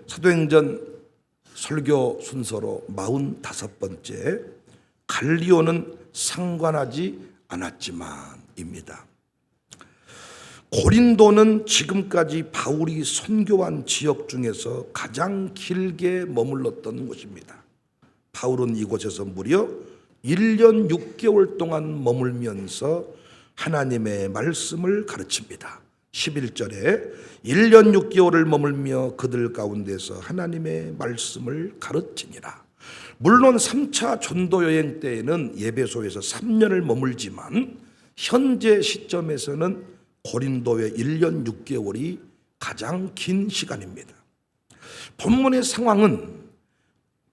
사도행전 설교 순서로 45번째 갈리오는 상관하지 않았지만입니다. 고린도는 지금까지 바울이 선교한 지역 중에서 가장 길게 머물렀던 곳입니다. 바울은 이곳에서 무려 1년 6개월 동안 머물면서 하나님의 말씀을 가르칩니다. 11절에 1년 6개월을 머물며 그들 가운데서 하나님의 말씀을 가르치니라. 물론 3차 전도 여행 때에는 예배소에서 3년을 머물지만 현재 시점에서는 고린도의 1년 6개월이 가장 긴 시간입니다. 본문의 상황은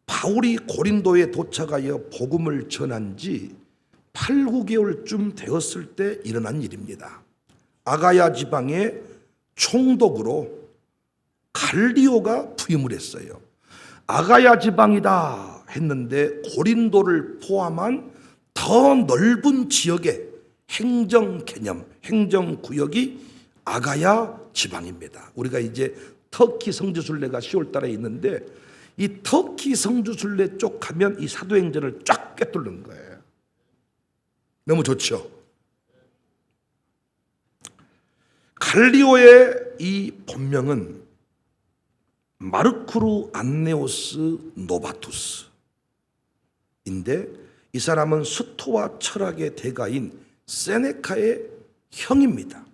바울이 고린도에 도착하여 복음을 전한 지 8, 9개월쯤 되었을 때 일어난 일입니다. 아가야 지방의 총독으로 갈리오가 부임을 했어요. 아가야 지방이다 했는데 고린도를 포함한 더 넓은 지역의 행정 개념, 행정 구역이 아가야 지방입니다. 우리가 이제 터키 성지순례가 10월 달에 있는데 이 터키 성지순례 쪽 가면 이 사도행전을 쫙 꿰뚫는 거예요. 너무 좋죠. 갈리오의 이 본명은 마르쿠르 안네오스 노바투스인데 이 사람은 수토와 철학의 대가인 세네카의 형입니다.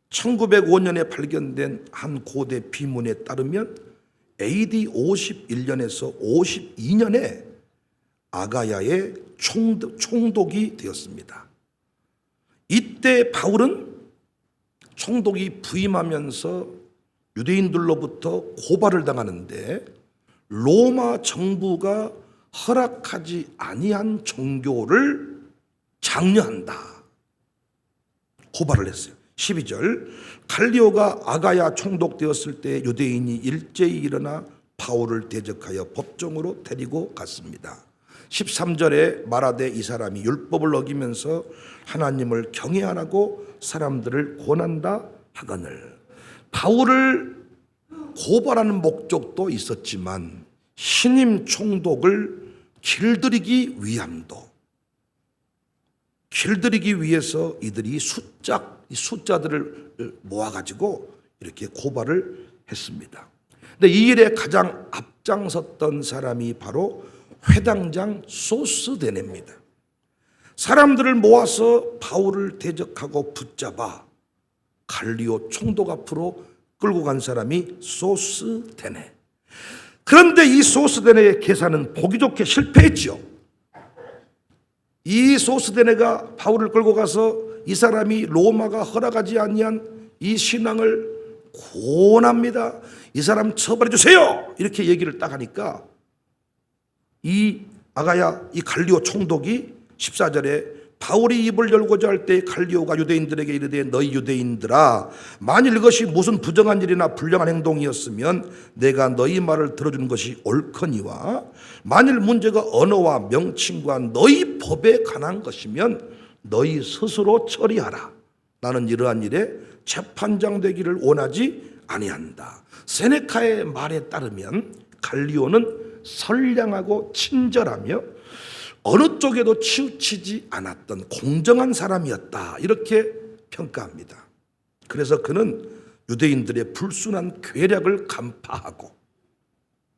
1905년에 발견된 한 고대 비문에 따르면 AD 51년에서 52년에 아가야의 총독이 되었습니다. 이때 바울은 총독이 부임하면서 유대인들로부터 고발을 당하는데 로마 정부가 허락하지 아니한 종교를 장려한다. 고발을 했어요. 12절 갈리오가 아가야 총독 되었을 때 유대인이 일제히 일어나 바울을 대적하여 법정으로 데리고 갔습니다. 13절에 말하되 이 사람이 율법을 어기면서 하나님을 경외하라고 사람들을 권한다 하거늘. 바울을 고발하는 목적도 있었지만 신임 총독을 길들이기 위해서 이들이 숫자들을 모아가지고 이렇게 고발을 했습니다. 근데 이 일에 가장 앞장섰던 사람이 바로 회당장 소스데네입니다. 사람들을 모아서 바울을 대적하고 붙잡아 갈리오 총독 앞으로 끌고 간 사람이 소스데네. 그런데 이 소스데네의 계산은 보기 좋게 실패했죠. 이 소스데네가 바울을 끌고 가서 이 사람이 로마가 허락하지 아니한 이 신앙을 권합니다. 이 사람 처벌해 주세요. 이렇게 얘기를 딱 하니까 이 아가야 이 갈리오 총독이 14절에 바울이 입을 열고자 할 때 갈리오가 유대인들에게 이르되 너희 유대인들아 만일 이것이 무슨 부정한 일이나 불량한 행동이었으면 내가 너희 말을 들어주는 것이 옳거니와 만일 문제가 언어와 명칭과 너희 법에 관한 것이면 너희 스스로 처리하라. 나는 이러한 일에 재판장 되기를 원하지 아니한다. 세네카의 말에 따르면 갈리오는 선량하고 친절하며 어느 쪽에도 치우치지 않았던 공정한 사람이었다. 이렇게 평가합니다. 그래서 그는 유대인들의 불순한 괴략을 간파하고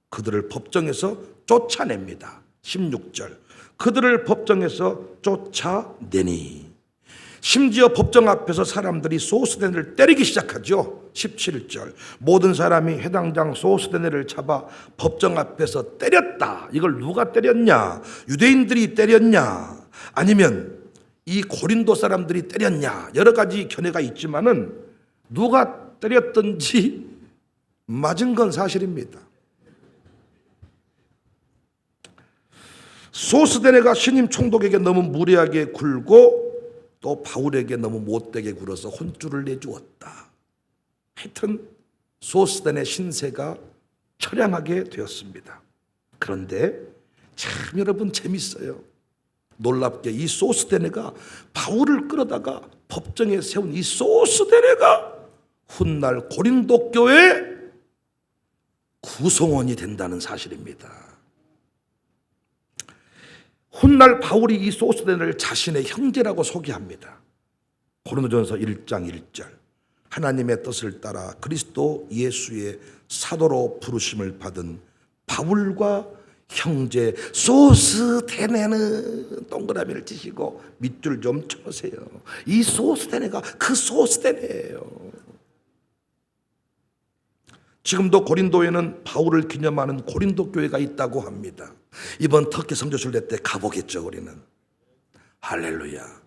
그들을 법정에서 쫓아냅니다. 16절 그들을 법정에서 쫓아내니 심지어 법정 앞에서 사람들이 소스데네를 때리기 시작하죠. 17절 모든 사람이 해당장 소스데네를 잡아 법정 앞에서 때렸다. 이걸 누가 때렸냐? 유대인들이 때렸냐? 아니면 이 고린도 사람들이 때렸냐? 여러 가지 견해가 있지만은 누가 때렸든지 맞은 건 사실입니다. 소스데네가 신임 총독에게 너무 무례하게 굴고 또 바울에게 너무 못되게 굴어서 혼쭐을 내주었다. 하여튼 소스데네 신세가 처량하게 되었습니다. 그런데 참 여러분 재밌어요. 놀랍게 이 소스데네가 바울을 끌어다가 법정에 세운 이 소스데네가 훗날 고린도 교회 구성원이 된다는 사실입니다. 훗날 바울이 이 소스데네를 자신의 형제라고 소개합니다. 고린도전서 1장 1절 하나님의 뜻을 따라 그리스도 예수의 사도로 부르심을 받은 바울과 형제 소스데네는 동그라미를 치시고 밑줄 좀 쳐보세요. 이 소스데네가 그 소스데네예요. 지금도 고린도에는 바울을 기념하는 고린도 교회가 있다고 합니다. 이번 터키 성교순례 때 가보겠죠. 우리는 할렐루야.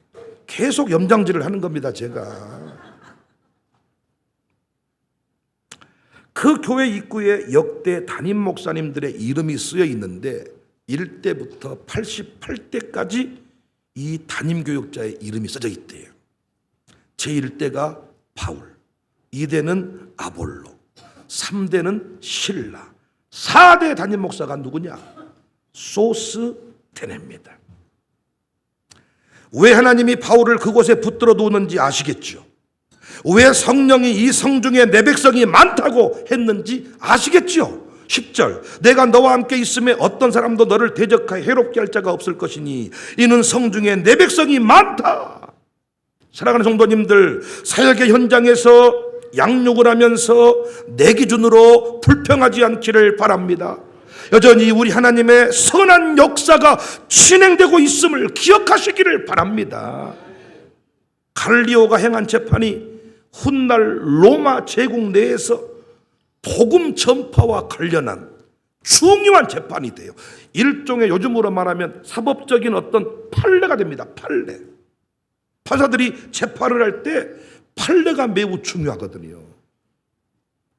계속 염장질을 하는 겁니다. 제가 그 교회 입구에 역대 담임 목사님들의 이름이 쓰여 있는데 1대부터 88대까지 이 담임 교역자의 이름이 써져 있대요. 제1대가 바울, 2대는 아볼로, 3대는 실라, 4대 담임 목사가 누구냐? 소스데네입니다. 왜 하나님이 바울을 그곳에 붙들어 두었는지 아시겠죠? 왜 성령이 이 성중에 내 백성이 많다고 했는지 아시겠죠? 10절 내가 너와 함께 있음에 어떤 사람도 너를 대적하여 해롭게 할 자가 없을 것이니 이는 성중에 내 백성이 많다. 사랑하는 성도님들, 사역의 현장에서 양육을 하면서 내 기준으로 불평하지 않기를 바랍니다. 여전히 우리 하나님의 선한 역사가 진행되고 있음을 기억하시기를 바랍니다. 갈리오가 행한 재판이 훗날 로마 제국 내에서 복음 전파와 관련한 중요한 재판이 돼요. 일종의 요즘으로 말하면 사법적인 어떤 판례가 됩니다. 판례. 판사들이 재판을 할 때 판례가 매우 중요하거든요.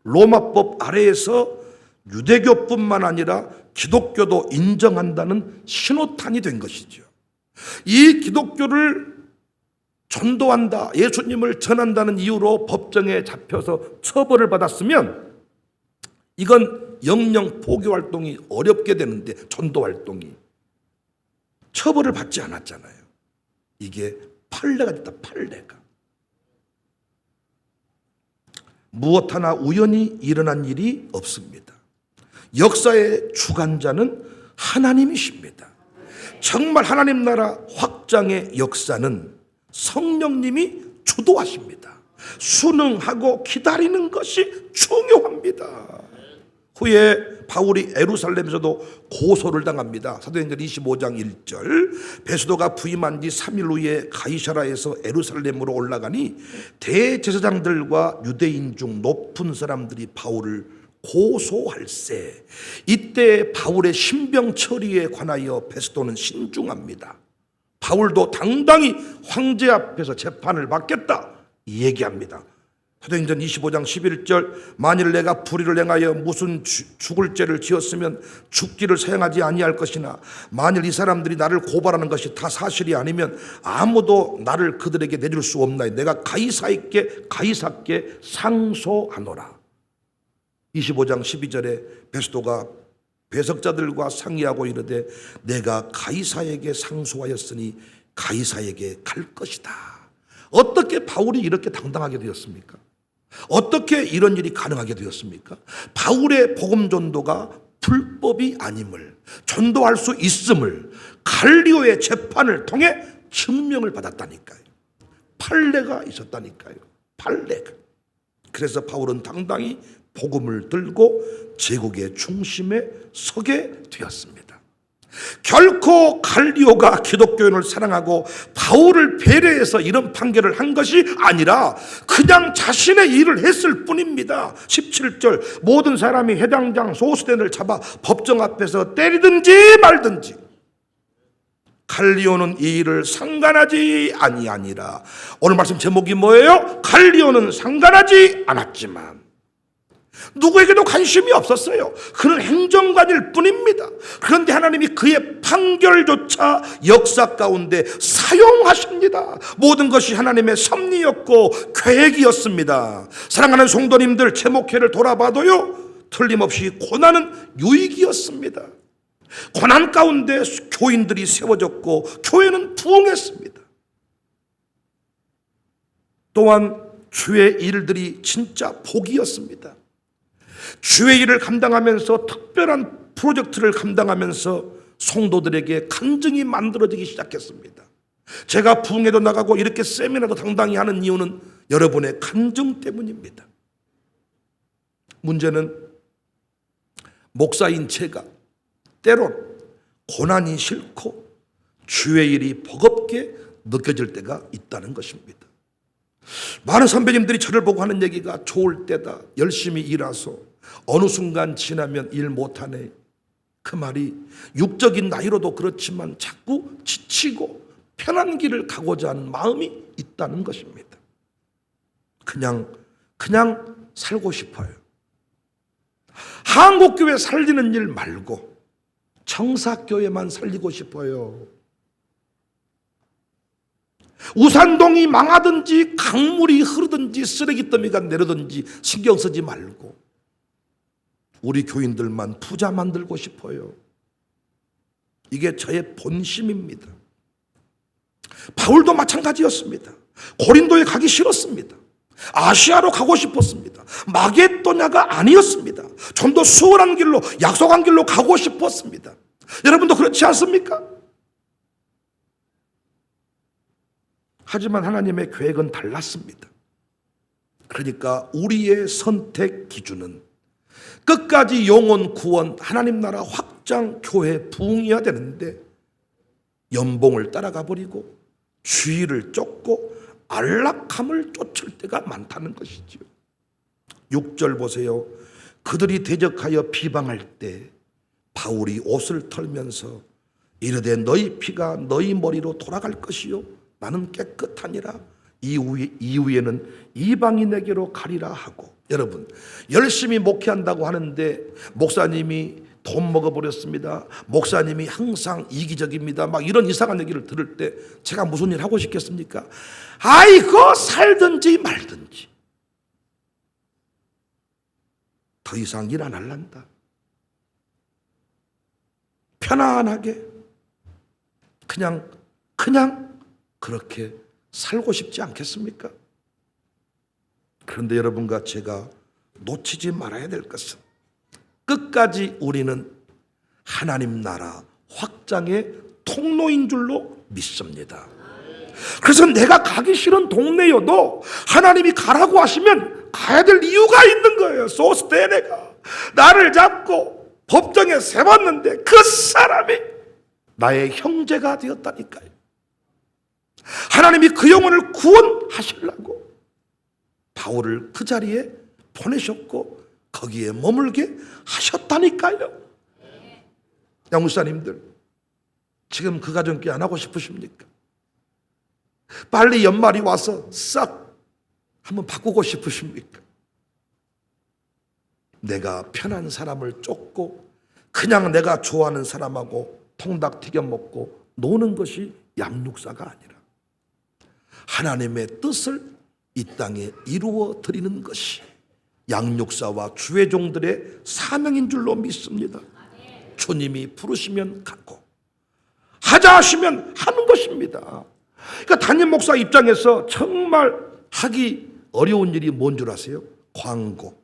로마법 아래에서 유대교뿐만 아니라 기독교도 인정한다는 신호탄이 된 것이죠. 이 기독교를 전도한다, 예수님을 전한다는 이유로 법정에 잡혀서 처벌을 받았으면 이건 영영 포교 활동이 어렵게 되는데 전도 활동이 처벌을 받지 않았잖아요. 이게 판례가 됐다. 판례가. 무엇 하나 우연히 일어난 일이 없습니다. 역사의 주관자는 하나님이십니다. 정말 하나님 나라 확장의 역사는 성령님이 주도하십니다. 순응하고 기다리는 것이 중요합니다. 후에 바울이 예루살렘에서도 고소를 당합니다. 사도행전 25장 1절 베스도가 부임한 뒤 3일 후에 가이사라에서 예루살렘으로 올라가니 대제사장들과 유대인 중 높은 사람들이 바울을 고소할세. 이때 바울의 신병 처리에 관하여 베스도는 신중합니다. 바울도 당당히 황제 앞에서 재판을 받겠다 이 얘기합니다. 사도행전 25장 11절 만일 내가 불의를 행하여 무슨 죽을 죄를 지었으면 죽기를 사용하지 아니할 것이나 만일 이 사람들이 나를 고발하는 것이 다 사실이 아니면 아무도 나를 그들에게 내줄 수 없나니 내가 가이사께 상소하노라. 25장 12절에 베스도가 배석자들과 상의하고 이르되 내가 가이사에게 상소하였으니 가이사에게 갈 것이다. 어떻게 바울이 이렇게 당당하게 되었습니까? 어떻게 이런 일이 가능하게 되었습니까? 바울의 복음 전도가 불법이 아님을, 전도할 수 있음을 갈리오의 재판을 통해 증명을 받았다니까요. 판례가 있었다니까요. 판례가. 그래서 바울은 당당히 복음을 들고 제국의 중심에 서게 되었습니다. 결코 갈리오가 기독교인을 사랑하고 바울을 배려해서 이런 판결을 한 것이 아니라 그냥 자신의 일을 했을 뿐입니다. 17절 모든 사람이 해당장 소스덴을 잡아 법정 앞에서 때리든지 말든지 갈리오는 이 일을 상관하지 아니하니라. 오늘 말씀 제목이 뭐예요? 갈리오는 상관하지 않았지만 누구에게도 관심이 없었어요. 그는 행정관일 뿐입니다. 그런데 하나님이 그의 판결조차 역사 가운데 사용하십니다. 모든 것이 하나님의 섭리였고 계획이었습니다. 사랑하는 성도님들, 제 목회를 돌아봐도요 틀림없이 고난은 유익이었습니다. 고난 가운데 교인들이 세워졌고 교회는 부흥했습니다. 또한 주의 일들이 진짜 복이었습니다. 주의 일을 감당하면서 특별한 프로젝트를 감당하면서 성도들에게 간증이 만들어지기 시작했습니다. 제가 부흥회도 나가고 이렇게 세미나도 당당히 하는 이유는 여러분의 간증 때문입니다. 문제는 목사인 제가 때론 고난이 싫고 주의 일이 버겁게 느껴질 때가 있다는 것입니다. 많은 선배님들이 저를 보고 하는 얘기가 좋을 때다, 열심히 일해서 어느 순간 지나면 일 못하네. 그 말이 육적인 나이로도 그렇지만 자꾸 지치고 편한 길을 가고자 하는 마음이 있다는 것입니다. 그냥 살고 싶어요. 한국교회 살리는 일 말고 청사교회만 살리고 싶어요. 우산동이 망하든지 강물이 흐르든지 쓰레기더미가 내려든지 신경 쓰지 말고 우리 교인들만 부자 만들고 싶어요. 이게 저의 본심입니다. 바울도 마찬가지였습니다. 고린도에 가기 싫었습니다. 아시아로 가고 싶었습니다. 마게도냐가 아니었습니다. 좀 더 수월한 길로, 약속한 길로 가고 싶었습니다. 여러분도 그렇지 않습니까? 하지만 하나님의 계획은 달랐습니다. 그러니까 우리의 선택 기준은 끝까지 영혼 구원, 하나님 나라 확장, 교회 부흥이어야 되는데 연봉을 따라가 버리고 주의를 쫓고 안락함을 쫓을 때가 많다는 것이지요. 6절 보세요. 그들이 대적하여 비방할 때 바울이 옷을 털면서 이르되 너희 피가 너희 머리로 돌아갈 것이요 나는 깨끗하니라. 이후에는 이방인에게로 가리라 하고. 여러분, 열심히 목회한다고 하는데 목사님이 돈 먹어버렸습니다. 목사님이 항상 이기적입니다. 막 이런 이상한 얘기를 들을 때 제가 무슨 일 하고 싶겠습니까? 아이고 살든지 말든지 더 이상 일 안 할란다. 편안하게 그냥 그렇게 살고 싶지 않겠습니까? 그런데 여러분과 제가 놓치지 말아야 될 것은 끝까지 우리는 하나님 나라 확장의 통로인 줄로 믿습니다. 그래서 내가 가기 싫은 동네여도 하나님이 가라고 하시면 가야 될 이유가 있는 거예요. 소스테네가 나를 잡고 법정에 세웠는데 그 사람이 나의 형제가 되었다니까요. 하나님이 그 영혼을 구원하시려고 바울을 그 자리에 보내셨고 거기에 머물게 하셨다니까요. 양무사님들, 지금 그 가정교회 안 하고 싶으십니까? 빨리 연말이 와서 싹 한번 바꾸고 싶으십니까? 내가 편한 사람을 쫓고 그냥 내가 좋아하는 사람하고 통닭 튀겨 먹고 노는 것이 양육사가 아니라 하나님의 뜻을 이 땅에 이루어 드리는 것이 양육사와 주의 종들의 사명인 줄로 믿습니다. 주님이 부르시면 가고 하자 하시면 하는 것입니다. 그러니까 담임 목사 입장에서 정말 하기 어려운 일이 뭔 줄 아세요? 광고.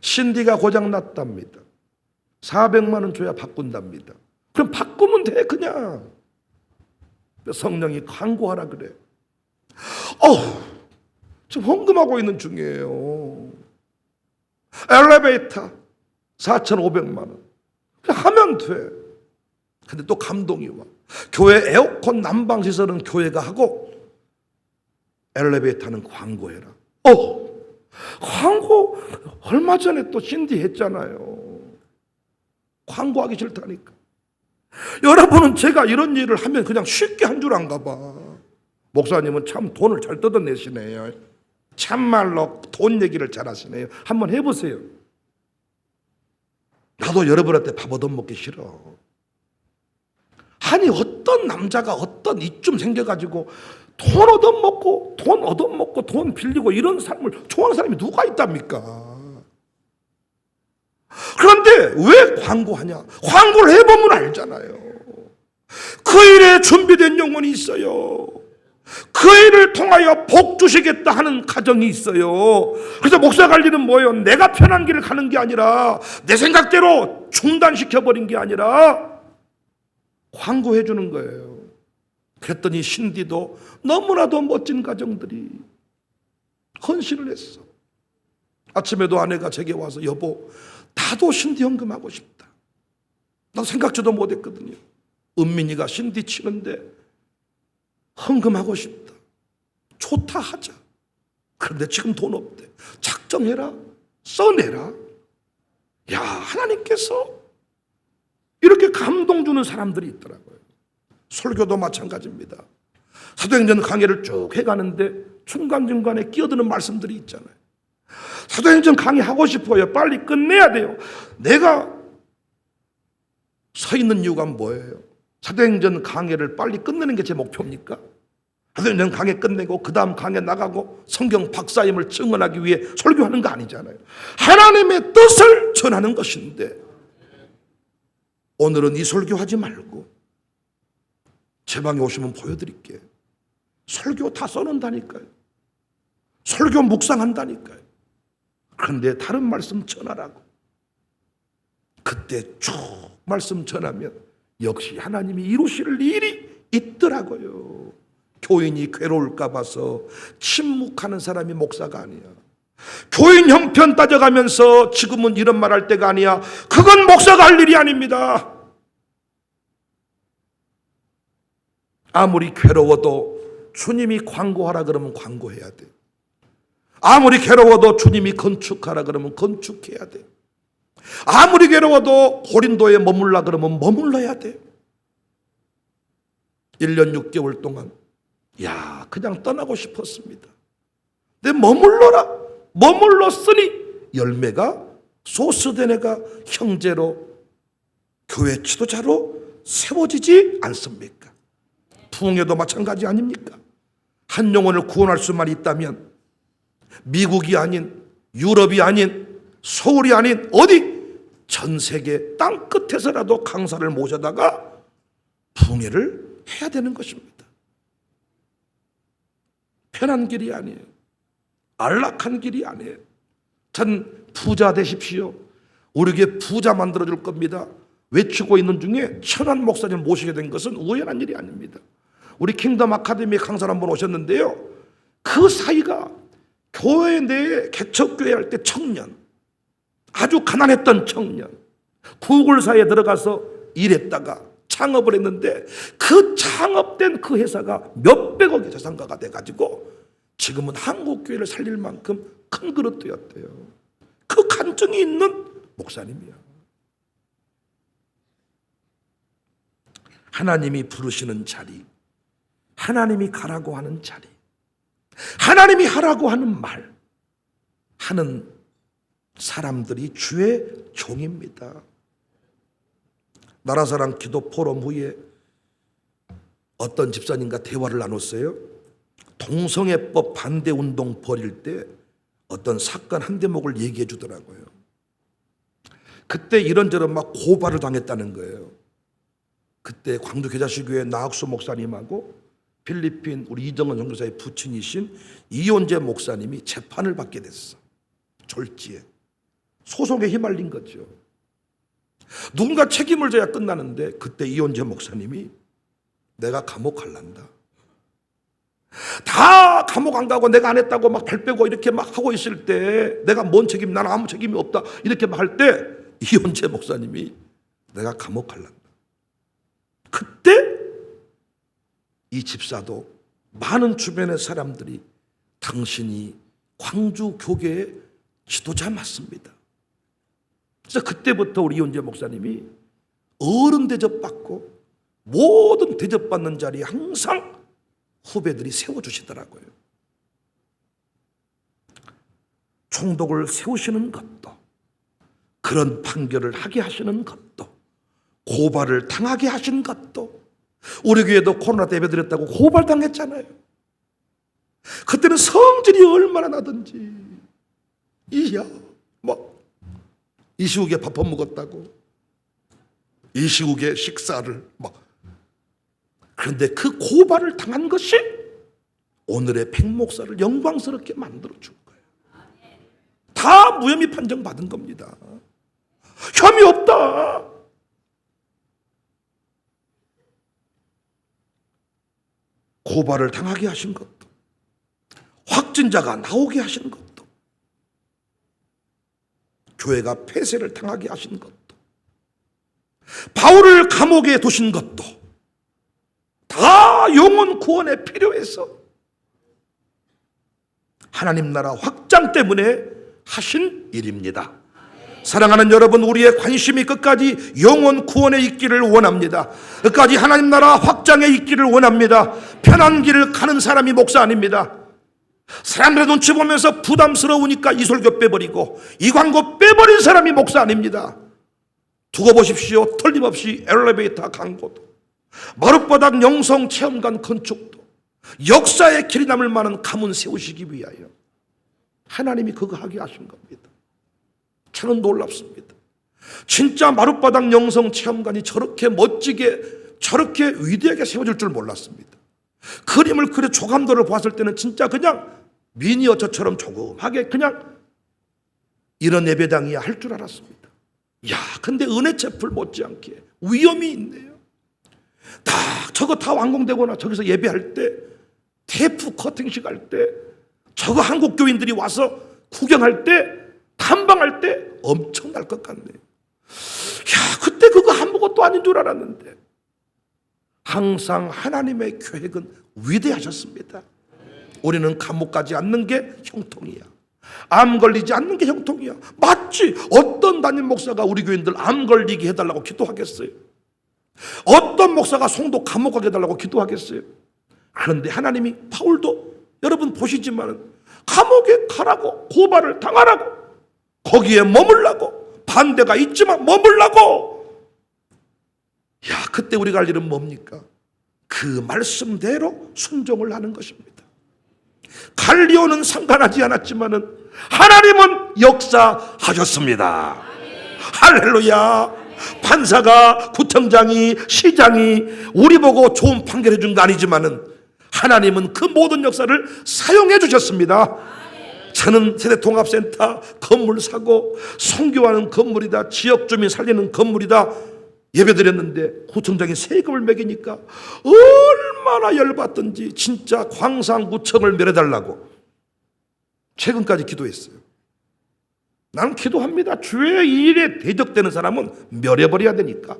신디가 고장났답니다. 400만 원 줘야 바꾼답니다. 그럼 바꾸면 돼 그냥. 성령이 광고하라 그래. 지금 헌금하고 있는 중이에요. 엘리베이터 4,500만 원. 그냥 하면 돼. 근데 또 감동이 와. 교회 에어컨 난방시설은 교회가 하고 엘리베이터는 광고해라. 광고 얼마 전에 또 신디 했잖아요. 광고하기 싫다니까. 여러분은 제가 이런 일을 하면 그냥 쉽게 한 줄 안가 봐. 목사님은 참 돈을 잘 뜯어내시네요. 참말로 돈 얘기를 잘 하시네요. 한번 해보세요. 나도 여러분한테 밥 얻어먹기 싫어. 아니 어떤 남자가 어떤 이쯤 생겨가지고 돈 얻어먹고 돈 빌리고 이런 삶을 좋아하는 사람이 누가 있답니까? 그런데 왜 광고하냐? 광고를 해보면 알잖아요. 그 일에 준비된 영혼이 있어요. 그 애를 통하여 복 주시겠다 하는 가정이 있어요. 그래서 목사 관리는 뭐예요? 내가 편한 길을 가는 게 아니라 내 생각대로 중단시켜버린 게 아니라 광고해 주는 거예요. 그랬더니 신디도 너무나도 멋진 가정들이 헌신을 했어. 아침에도 아내가 제게 와서 여보, 나도 신디 헌금하고 싶다. 나 생각지도 못했거든요. 은민이가 신디 치는데 헌금하고 싶다. 좋다 하자. 그런데 지금 돈 없대. 작정해라. 써내라. 야, 하나님께서 이렇게 감동 주는 사람들이 있더라고요. 설교도 마찬가지입니다. 사도행전 강의를 쭉 해가는데 중간중간에 끼어드는 말씀들이 있잖아요. 사도행전 강의하고 싶어요. 빨리 끝내야 돼요. 내가 서 있는 이유가 뭐예요? 사도행전 강의를 빨리 끝내는 게 제 목표입니까? 사도행전 강의 끝내고 그 다음 강의 나가고 성경 박사임을 증언하기 위해 설교하는 거 아니잖아요. 하나님의 뜻을 전하는 것인데 오늘은 이 설교하지 말고 제 방에 오시면 보여드릴게요. 설교 다 써놓는다니까요. 설교 묵상한다니까요. 그런데 다른 말씀 전하라고. 그때 쭉 말씀 전하면 역시 하나님이 이루실 일이 있더라고요. 교인이 괴로울까 봐서 침묵하는 사람이 목사가 아니야. 교인 형편 따져가면서 지금은 이런 말 할 때가 아니야. 그건 목사가 할 일이 아닙니다. 아무리 괴로워도 주님이 광고하라 그러면 광고해야 돼. 아무리 괴로워도 주님이 건축하라 그러면 건축해야 돼. 아무리 괴로워도 고린도에 머물라 그러면 머물러야 돼. 1년 6개월 동안 그냥 떠나고 싶었습니다. 근데 머물렀으니 열매가 소스된 애가 형제로 교회 지도자로 세워지지 않습니까? 부흥회도 마찬가지 아닙니까? 한 영혼을 구원할 수만 있다면 미국이 아닌 유럽이 아닌 서울이 아닌 어디 전 세계 땅 끝에서라도 강사를 모셔다가 부흥회를 해야 되는 것입니다. 편한 길이 아니에요. 안락한 길이 아니에요. 전 부자 되십시오. 우리 교회 부자 만들어줄 겁니다. 외치고 있는 중에 천한 목사님 모시게 된 것은 우연한 일이 아닙니다. 우리 킹덤 아카데미 강사를 한번 오셨는데요. 그 사이가 교회 내에 개척교회 할 때 청년, 아주 가난했던 청년, 구글사에 들어가서 일했다가 창업을 했는데 그 창업된 그 회사가 몇백억의 자산가가 돼가지고 지금은 한국교회를 살릴 만큼 큰 그릇 되었대요. 그 간증이 있는 목사님이야. 하나님이 부르시는 자리, 하나님이 가라고 하는 자리, 하나님이 하라고 하는 말 하는 사람들이 주의 종입니다. 나라사랑 기도 포럼 후에 어떤 집사님과 대화를 나눴어요. 동성애법 반대 운동 벌일 때 어떤 사건 한 대목을 얘기해 주더라고요. 그때 이런저런 막 고발을 당했다는 거예요. 그때 광주 계자시교회 나학수 목사님하고 필리핀 우리 이정은 선교사의 부친이신 이혼재 목사님이 재판을 받게 됐어. 졸지에 소송에 휘말린 거죠. 누군가 책임을 져야 끝나는데 그때 이혼재 목사님이 내가 감옥 갈란다. 다 감옥 안 가고 내가 안 했다고 막 발 빼고 이렇게 막 하고 있을 때 내가 뭔 책임, 나는 아무 책임이 없다 이렇게 막 할 때 이혼재 목사님이 내가 감옥 갈란다. 그때 이 집사도 많은 주변의 사람들이 당신이 광주 교계의 지도자 맞습니다. 그래서 그때부터 우리 이혼재 목사님이 어른 대접받고 모든 대접받는 자리에 항상 후배들이 세워주시더라고요. 총독을 세우시는 것도, 그런 판결을 하게 하시는 것도, 고발을 당하게 하신 것도, 우리 교회도 코로나 때 예배드렸다고 고발당했잖아요. 그때는 성질이 얼마나 나든지, 이 시국에 밥 안 먹었다고, 이 시국에 식사를 그런데 그 고발을 당한 것이 오늘의 백 목사를 영광스럽게 만들어 준 거예요. 다 무혐의 판정 받은 겁니다. 혐의 없다. 고발을 당하게 하신 것도, 확진자가 나오게 하신 것도, 교회가 폐쇄를 당하게 하신 것도, 바울을 감옥에 두신 것도 다 영혼 구원에 필요해서 하나님 나라 확장 때문에 하신 일입니다. 사랑하는 여러분, 우리의 관심이 끝까지 영혼 구원에 있기를 원합니다. 끝까지 하나님 나라 확장에 있기를 원합니다. 편한 길을 가는 사람이 목사 아닙니다. 사람들의 눈치 보면서 부담스러우니까 이 설교 빼버리고 이 광고 빼버린 사람이 목사 아닙니다. 두고 보십시오. 틀림없이 엘리베이터 광고도, 마룻바닥 영성 체험관 건축도, 역사의 길이 남을 만한 가문 세우시기 위하여 하나님이 그거 하게 하신 겁니다. 저는 놀랍습니다. 진짜 마룻바닥 영성 체험관이 저렇게 멋지게, 저렇게 위대하게 세워질 줄 몰랐습니다. 그림을 그려 조감도를 봤을 때는 진짜 그냥 미니어처처럼 조그맣게 그냥 이런 예배당이야 할 줄 알았습니다. 야, 근데 은혜채플 못지않게 위험이 있네요. 저거 다 완공되거나 저기서 예배할 때, 테이프 커팅식 할 때, 저거 한국 교인들이 와서 구경할 때, 탐방할 때 엄청날 것 같네요. 야, 그때 그거 아무것도 아닌 줄 알았는데 항상 하나님의 계획은 위대하셨습니다. 우리는 감옥 가지 않는 게 형통이야. 암 걸리지 않는 게 형통이야. 맞지? 어떤 담임 목사가 우리 교인들 암 걸리게 해달라고 기도하겠어요? 어떤 목사가 성도 감옥 가게 해달라고 기도하겠어요? 그런데 하나님이 바울도 여러분 보시지만 감옥에 가라고, 고발을 당하라고, 거기에 머물라고, 반대가 있지만 머물라고. 야, 그때 우리가 할 일은 뭡니까? 그 말씀대로 순종을 하는 것입니다. 갈리오는 상관하지 않았지만은 하나님은 역사하셨습니다. 할렐루야. 판사가, 구청장이, 시장이 우리 보고 좋은 판결해 준 거 아니지만은 하나님은 그 모든 역사를 사용해 주셨습니다. 저는 세대통합센터 건물 사고 선교하는 건물이다, 지역 주민 살리는 건물이다 예배드렸는데 구청장이 세금을 매기니까 얼마나 열받던지 진짜 광산구청을 멸해달라고 최근까지 기도했어요. 나는 기도합니다. 주의 일에 대적되는 사람은 멸해버려야 되니까.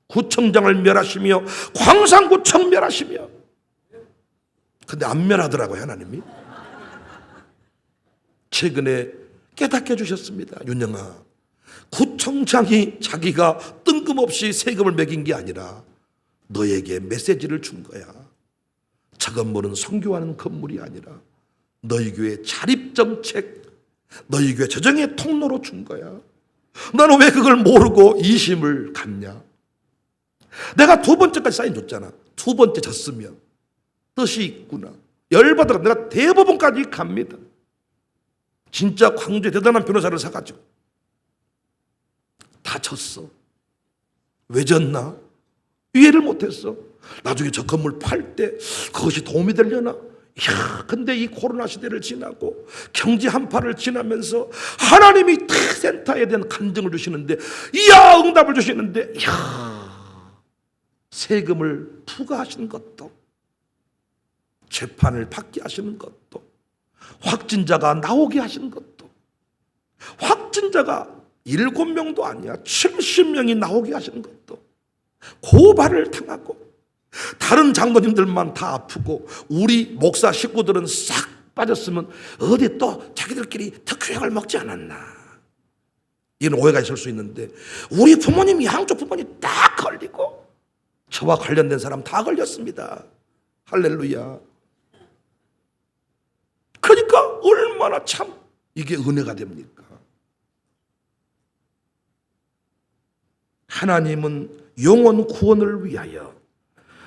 구청장을 멸하시며 광산구청 멸하시며. 근데 안 멸하더라고요, 하나님이. 최근에 깨닫게 해주셨습니다. 윤영아, 구청장이 자기가 뜬금없이 세금을 매긴 게 아니라 너에게 메시지를 준 거야. 저 건물은 선교하는 건물이 아니라 너희 교회 자립정책, 너희 교회 재정의 통로로 준 거야. 나는 왜 그걸 모르고 이심을 갔냐? 내가 두 번째까지 사인 줬잖아. 두 번째 졌으면 뜻이 있구나. 열받아서 내가 대법원까지 갑니다. 진짜 광주에 대단한 변호사를 사가지고 다 졌어. 왜 졌나? 이해를 못했어. 나중에 저 건물 팔 때 그것이 도움이 되려나? 이야, 근데 이 코로나 시대를 지나고 경제 한파를 지나면서 하나님이 센터에 대한 간증을 주시는데, 이야, 응답을 주시는데, 이야, 세금을 부과하시는 것도, 재판을 받게 하시는 것도, 확진자가 나오게 하시는 것도, 확진자가 7명도 아니야 70명이 나오게 하시는 것도, 고발을 당하고 다른 장로님들만 다 아프고 우리 목사 식구들은 싹 빠졌으면 어디 또 자기들끼리 특효약을 먹지 않았나, 이런 오해가 있을 수 있는데 우리 부모님, 양쪽 부모님 다 걸리고 저와 관련된 사람 다 걸렸습니다. 할렐루야. 그러니까 얼마나 참 이게 은혜가 됩니까? 하나님은 영혼 구원을 위하여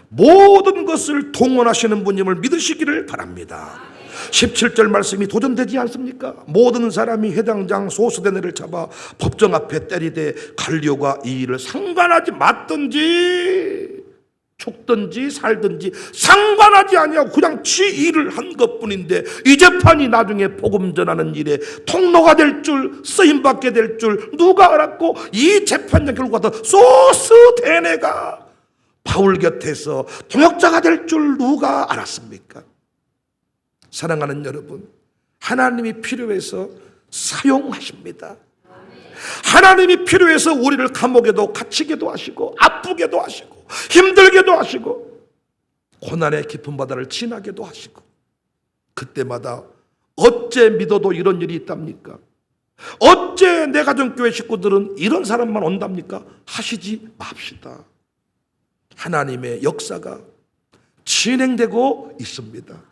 모든 것을 동원하시는 분임을 믿으시기를 바랍니다. 17절 말씀이 도전되지 않습니까? 모든 사람이 회당장 소수대네를 잡아 법정 앞에 때리되 갈리오가 이 일을 상관하지 말든지 죽든지 살든지 상관하지 아니하고 그냥 지 일을 한 것뿐인데 이 재판이 나중에 복음 전하는 일에 통로가 될 줄, 쓰임받게 될 줄 누가 알았고, 이 재판의 결과가 소스데네가 바울 곁에서 동역자가 될 줄 누가 알았습니까? 사랑하는 여러분, 하나님이 필요해서 사용하십니다. 하나님이 필요해서 우리를 감옥에도 갇히게도 하시고, 아프게도 하시고, 힘들게도 하시고, 고난의 깊은 바다를 지나게도 하시고, 그때마다 어째 믿어도 이런 일이 있답니까? 어째 내 가정교회 식구들은 이런 사람만 온답니까? 하시지 맙시다. 하나님의 역사가 진행되고 있습니다.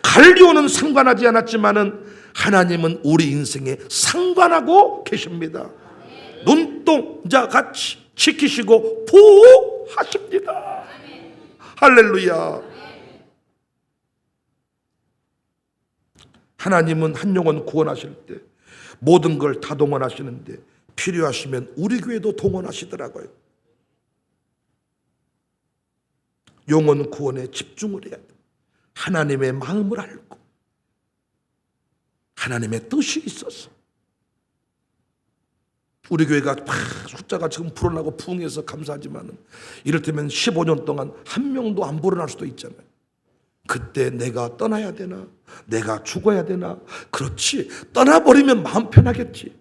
갈리오는 상관하지 않았지만은 하나님은 우리 인생에 상관하고 계십니다. 눈동자 같이 지키시고 보호하십니다. 할렐루야. 하나님은 한 영혼 구원하실 때 모든 걸 다 동원하시는데 필요하시면 우리 교회도 동원하시더라고요. 영혼 구원에 집중을 해야 돼. 하나님의 마음을 알고 하나님의 뜻이 있어서. 우리 교회가 숫자가 지금 불어나고 부흥해서 감사하지만 이를테면 15년 동안 한 명도 안 불어날 수도 있잖아요. 그때 내가 떠나야 되나? 내가 죽어야 되나? 그렇지, 떠나버리면 마음 편하겠지.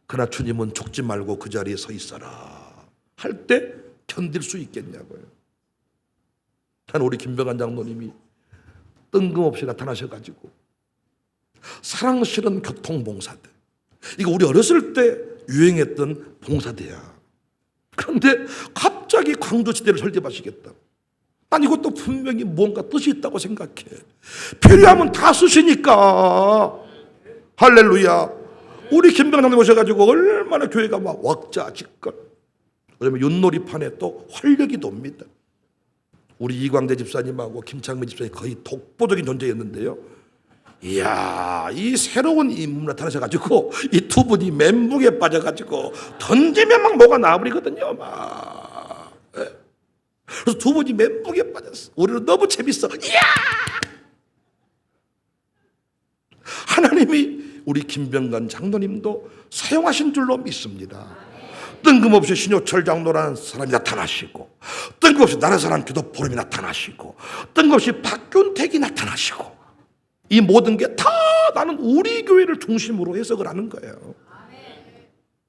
그러나 주님은 죽지 말고 그 자리에 서 있어라 할 때 견딜 수 있겠냐고요. 난 우리 김병환 장로님이 뜬금없이 나타나셔가지고 사랑 실은 교통봉사대, 이거 우리 어렸을 때 유행했던 봉사대야. 그런데 갑자기 광주시대를 설립하시겠다. 난 이것도 분명히 뭔가 뜻이 있다고 생각해. 필요하면 다 쓰시니까. 할렐루야. 우리 김병장님 오셔가지고 얼마나 교회가 막 왁자지껄. 그러면 윷놀이판에 또 활력이 돕니다. 우리 이광대 집사님하고 김창민 집사님 거의 독보적인 존재였는데요. 이야, 이 새로운 인물 나타나셔가지고 이 두 분이 멘붕에 빠져가지고 던지면 막 뭐가 나와버리거든요. 막. 그래서 두 분이 멘붕에 빠졌어. 우리는 너무 재밌어. 이야! 하나님이 우리 김병관 장로님도 사용하신 줄로 믿습니다. 뜬금없이 신효철 장로라는 사람이 나타나시고, 뜬금없이 나라 사람 기도 포럼이 나타나시고, 뜬금없이 박균택이 나타나시고, 이 모든 게 다 나는 우리 교회를 중심으로 해석을 하는 거예요.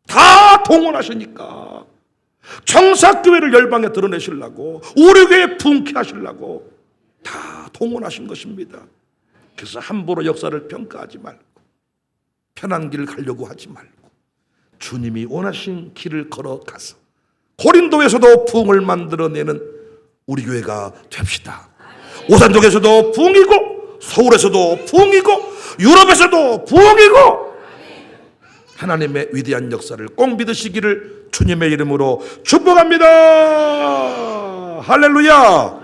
다 동원하시니까. 청사교회를 열방에 드러내시려고, 우리 교회 부흥케 하시려고 다 동원하신 것입니다. 그래서 함부로 역사를 평가하지 말고, 편한 길을 가려고 하지 말고, 주님이 원하신 길을 걸어가서 고린도에서도 부흥을 만들어내는 우리 교회가 됩시다. 오산족에서도 부흥이고, 서울에서도 부흥이고, 유럽에서도 부흥이고, 하나님의 위대한 역사를 꼭 믿으시기를 주님의 이름으로 축복합니다. 할렐루야.